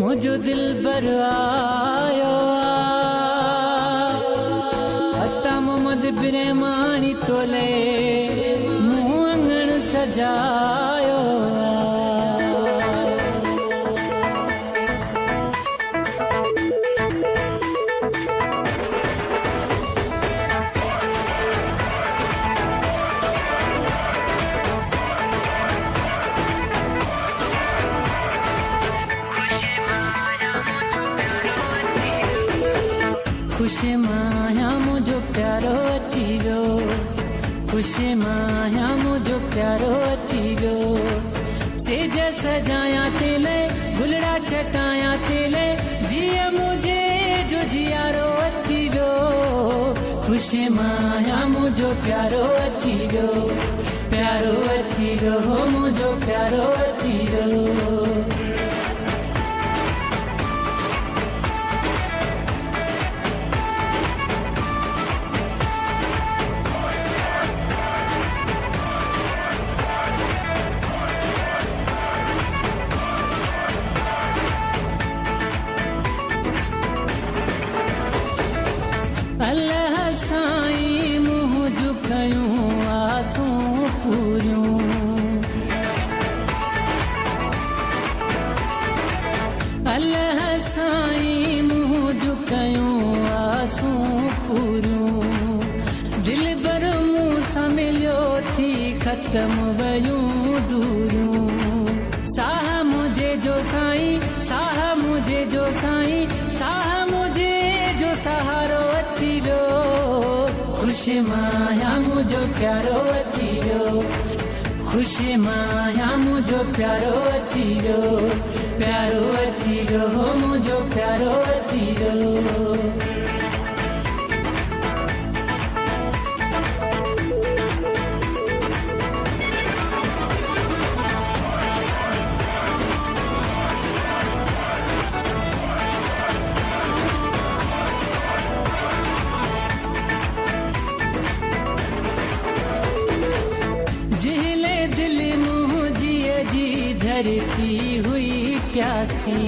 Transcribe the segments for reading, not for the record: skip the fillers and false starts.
मुझो दिल बर आयो अता मोहम्मद बिरेमानी तोले मुँह अंगण सजायो खुशी माया मुझो प्यारो अची वियो खुशी माया मुझो प्यारो अची वियो सेज सजाया तेले गुलड़ा छटाया तेले जिया मुझे जो जियारो अची वियो खुशी माया मुझो प्यारो अची वियो प्यारो अची वियो मुझो प्यारो अची वियो अल्लाह साईं मुँह झुकायूं आसूं पूरियूं अल्लाह साईं मुँह झुकायूं आसूं पूरियूं दिल बर मूं सां मिलियो थी ख़त्म वयूं दूरियूं साह मुझे जो साईं साह मुझे जो साईं साह मुझे जो सहारो अची वियो खुशी माया मुझो प्यारो अची वियो खुशी माया मुझो प्यारो अची वियो प्यारो अची वियो मुझो प्यारो अची वियो जिले दिल मुँह जिए जी धरती हुई प्यासी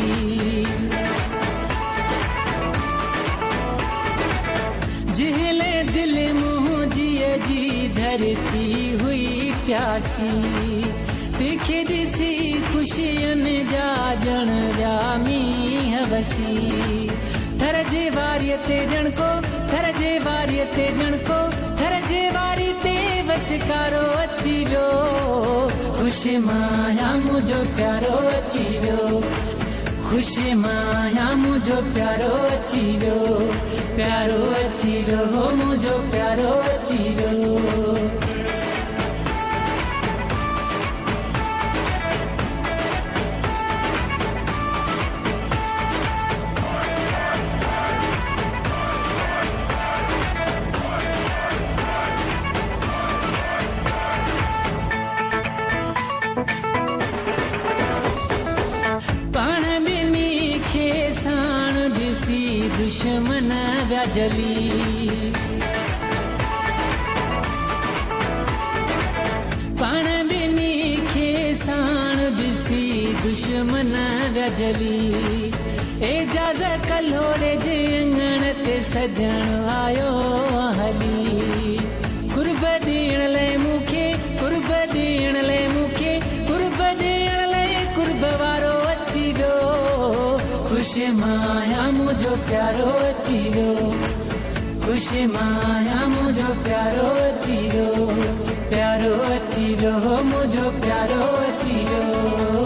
जिले दिल मुँह जिए जी धरती हुई प्यासी तिखे दिसी खुशियन जा जण जामी हवसी थर जे वारिय ते जण को थर जे वारिय ते जण को थर जे वारी ते वसकारो अची वियो खुशी माया मुझो प्यारो अची वियो खुशी माया मुझो प्यारो अची वियो प्यारो अची वियो मुझो प्यारो अची वियो दुश्मन व्याजली पाण बिनी खे साण दिसी दुश्मन व्याजली एजाज़ कलोड़े जे अंगण ते सजण आयो हली कुर्ब ॾियण लाइ मूंखे कुर्ब ॾियण लाइ मूंखे कुर्ब ॾियण लाइ कुर्ब वारो अची वियो खुशी माया मुझो प्यारो अची वियो खुशी माया मुझो प्यारो अची वियो प्यारो अची वियो मुझो प्यारो अची वियो